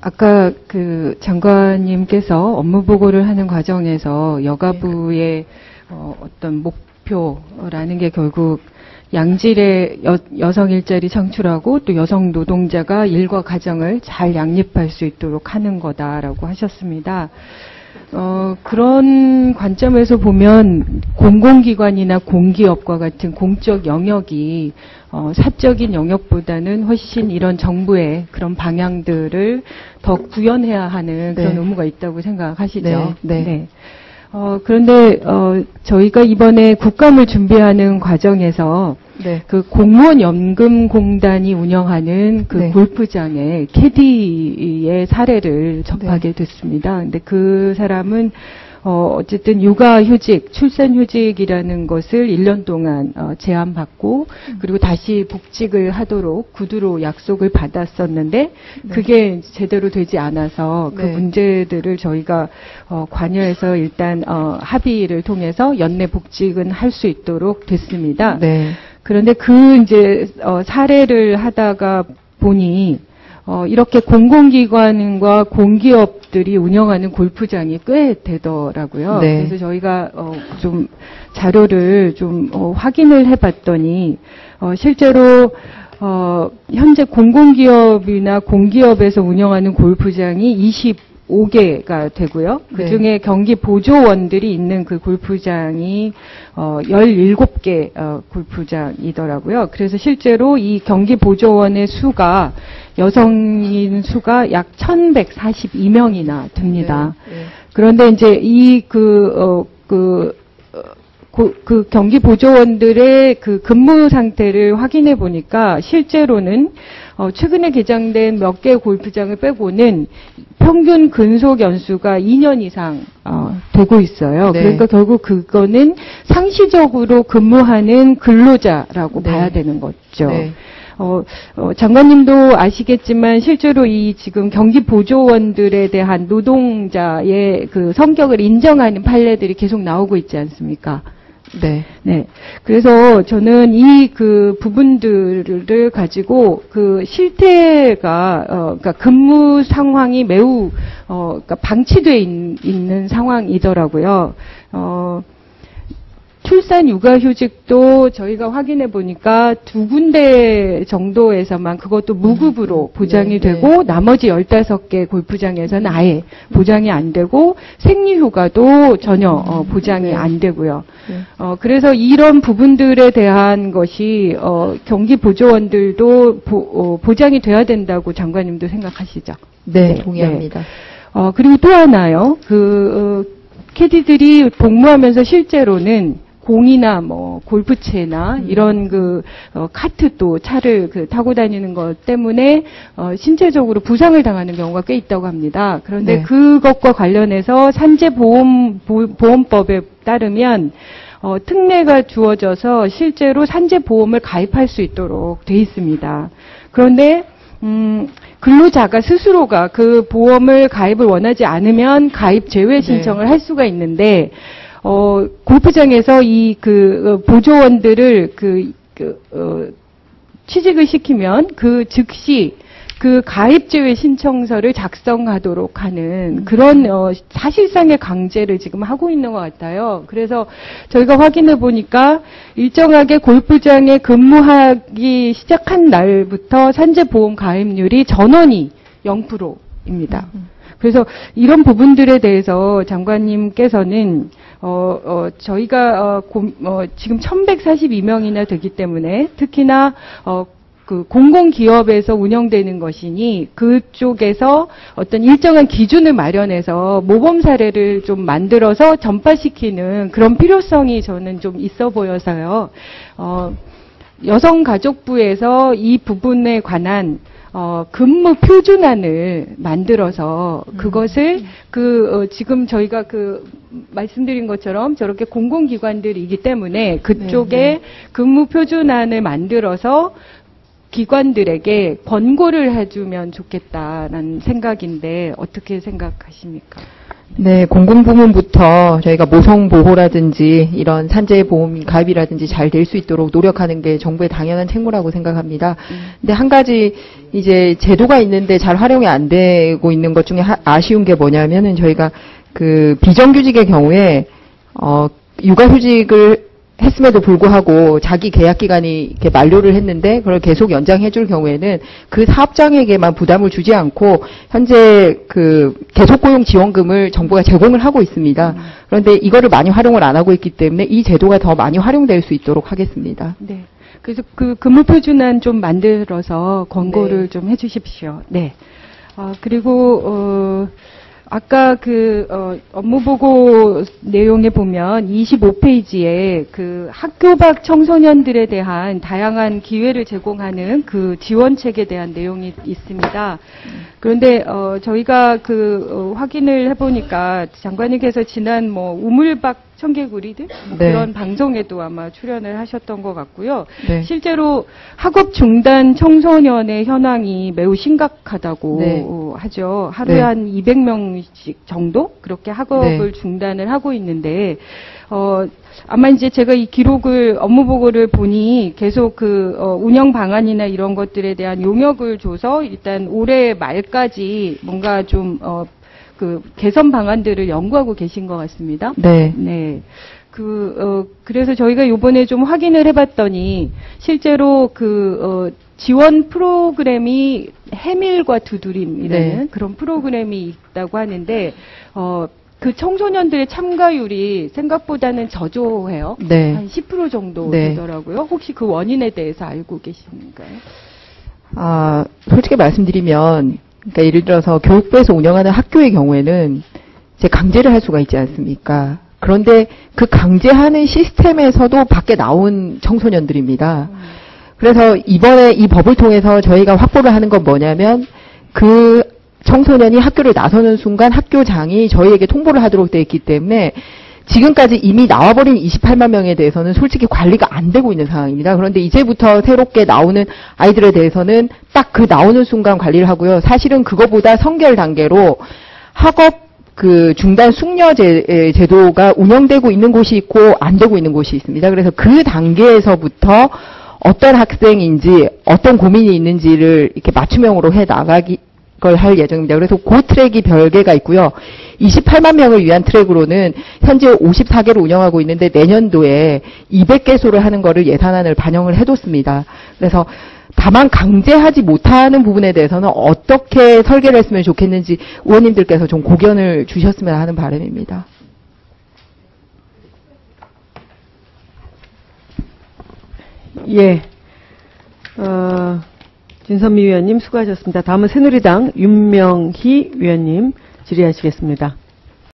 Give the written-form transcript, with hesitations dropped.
아까 그 장관님께서 업무 보고를 하는 과정에서 여가부의 어떤 목표라는 게 결국 양질의 여성 일자리 창출하고 또 여성 노동자가 일과 가정을 잘 양립할 수 있도록 하는 거다라고 하셨습니다. 그런 관점에서 보면 공공기관이나 공기업과 같은 공적 영역이 사적인 영역보다는 훨씬 이런 정부의 그런 방향들을 더 구현해야 하는 그런 네. 의무가 있다고 생각하시죠? 네. 네. 그런데 저희가 이번에 국감을 준비하는 과정에서 네. 그 공무원 연금공단이 운영하는 그 네. 골프장의 캐디의 사례를 접하게 네. 됐습니다. 근데 그 사람은 어쨌든 육아휴직, 출산휴직이라는 것을 1년 동안 제한받고 그리고 다시 복직을 하도록 구두로 약속을 받았었는데 네. 그게 제대로 되지 않아서 그 네. 문제들을 저희가 관여해서 일단 합의를 통해서 연내 복직은 할 수 있도록 됐습니다. 네. 그런데 그 이제 사례를 하다가 보니 이렇게 공공기관과 공기업들이 운영하는 골프장이 꽤 되더라고요. 네. 그래서 저희가 좀 자료를 좀 확인을 해봤더니 실제로 현재 공공기업이나 공기업에서 운영하는 골프장이 25개가 되고요. 그중에 네. 경기 보조원들이 있는 그 골프장이 17개 골프장이더라고요. 그래서 실제로 이 경기 보조원의 수가 여성인 수가 약 1,142명이나 됩니다. 네. 그런데 이제 그 경기 보조원들의 그 근무 상태를 확인해 보니까 실제로는 최근에 개장된 몇 개 골프장을 빼고는 평균 근속 연수가 2년 이상 되고 있어요. 네. 그러니까 결국 그거는 상시적으로 근무하는 근로자라고 네. 봐야 되는 거죠. 네. 장관님도 아시겠지만 실제로 이 지금 경기 보조원들에 대한 노동자의 그 성격을 인정하는 판례들이 계속 나오고 있지 않습니까? 네. 네. 그래서 저는 이 그 부분들을 가지고 그 실태가, 그러니까 근무 상황이 매우, 그러니까 방치되어 있는 상황이더라고요. 출산 육아휴직도 저희가 확인해 보니까 2군데 정도에서만 그것도 무급으로 보장이 네, 되고 나머지 15개 골프장에서는 아예 보장이 안 되고 생리휴가도 전혀 보장이 네. 안 되고요. 네. 그래서 이런 부분들에 대한 것이 경기 보조원들도 보장이 돼야 된다고 장관님도 생각하시죠? 네, 네, 동의합니다. 그리고 또 하나요. 캐디들이 복무하면서 실제로는 공이나 뭐 골프채나 이런 카트도 차를 타고 다니는 것 때문에 신체적으로 부상을 당하는 경우가 꽤 있다고 합니다. 그런데 네. 그것과 관련해서 산재보험법에 따르면 특례가 주어져서 실제로 산재보험을 가입할 수 있도록 돼 있습니다. 그런데 근로자가 스스로가 그 보험을 가입을 원하지 않으면 가입 제외 신청을 할 수가 있는데 골프장에서 보조원들을 취직을 시키면 즉시 가입 제외 신청서를 작성하도록 하는 그런 사실상의 강제를 지금 하고 있는 것 같아요. 그래서 저희가 확인해 보니까 일정하게 골프장에 근무하기 시작한 날부터 산재보험 가입률이 전원이 0%입니다. 그래서 이런 부분들에 대해서 장관님께서는 저희가 지금 1,142명이나 되기 때문에 특히나 공공기업에서 운영되는 것이니 그쪽에서 어떤 일정한 기준을 마련해서 모범 사례를 좀 만들어서 전파시키는 그런 필요성이 저는 좀 있어 보여서요. 여성가족부에서 이 부분에 관한 근무 표준안을 만들어서 그것을 지금 저희가 말씀드린 것처럼 저렇게 공공기관들이기 때문에 그쪽에 근무 표준안을 만들어서 기관들에게 권고를 해주면 좋겠다라는 생각인데 어떻게 생각하십니까? 네, 공공부문부터 저희가 모성보호라든지 이런 산재보험 가입이라든지 잘 될 수 있도록 노력하는 게 정부의 당연한 책무라고 생각합니다. 근데 한 가지 이제 제도가 있는데 잘 활용이 안 되고 있는 것 중에 아쉬운 게 뭐냐면은 저희가 그 비정규직의 경우에 육아휴직을 했음에도 불구하고 자기 계약 기간이 이렇게 만료를 했는데 그걸 계속 연장해 줄 경우에는 그 사업장에게만 부담을 주지 않고 현재 그 계속고용 지원금을 정부가 제공을 하고 있습니다. 그런데 이거를 많이 활용을 안 하고 있기 때문에 이 제도가 더 많이 활용될 수 있도록 하겠습니다. 네. 그래서 그 근무표준안 좀 만들어서 권고를 네. 좀 해주십시오. 네. 그리고 아까 업무보고 내용에 보면 25페이지에 그 학교 밖 청소년들에 대한 다양한 기회를 제공하는 그 지원책에 대한 내용이 있습니다. 그런데 저희가 확인을 해보니까 장관님께서 지난 우물박 청개구리들 네. 그런 방송에도 아마 출연을 하셨던 것 같고요. 네. 실제로 학업 중단 청소년의 현황이 매우 심각하다고 네. 하죠. 하루에 네. 한 200명씩 정도 그렇게 학업을 네. 중단을 하고 있는데 아마 이제 제가 이 기록을 업무 보고를 보니 계속 운영 방안이나 이런 것들에 대한 용역을 줘서 일단 올해 말까지 뭔가 좀 개선 방안들을 연구하고 계신 것 같습니다. 네. 네. 그래서 저희가 요번에 좀 확인을 해봤더니 실제로 지원 프로그램이 해밀과 두드림이라는 네. 그런 프로그램이 있다고 하는데, 그 청소년들의 참가율이 생각보다는 저조해요. 네. 한 10% 정도 네. 되더라고요. 혹시 그 원인에 대해서 알고 계신가요? 솔직히 말씀드리면, 그러니까 예를 들어서 교육부에서 운영하는 학교의 경우에는 이제 강제를 할 수가 있지 않습니까? 그런데 그 강제하는 시스템에서도 밖에 나온 청소년들입니다. 그래서 이번에 이 법을 통해서 저희가 확보를 하는 건 뭐냐면 그 청소년이 학교를 나서는 순간 학교장이 저희에게 통보를 하도록 되어 있기 때문에 지금까지 이미 나와버린 28만 명에 대해서는 솔직히 관리가 안 되고 있는 상황입니다. 그런데 이제부터 새롭게 나오는 아이들에 대해서는 딱 그 나오는 순간 관리를 하고요. 사실은 그거보다 선결 단계로 학업 중단 숙려 제도가 운영되고 있는 곳이 있고 안 되고 있는 곳이 있습니다. 그래서 그 단계에서부터 어떤 학생인지 어떤 고민이 있는지를 이렇게 맞춤형으로 해 나가기 걸 할 예정입니다. 그래서 그 트랙이 별개가 있고요. 28만 명을 위한 트랙으로는 현재 54개를 운영하고 있는데 내년도에 200개소를 하는 거를 예산안을 반영을 해뒀습니다. 그래서 다만 강제하지 못하는 부분에 대해서는 어떻게 설계를 했으면 좋겠는지 의원님들께서 좀 고견을 주셨으면 하는 바람입니다. 예. 진선미 위원님 수고하셨습니다. 다음은 새누리당 윤명희 위원님 질의하시겠습니다.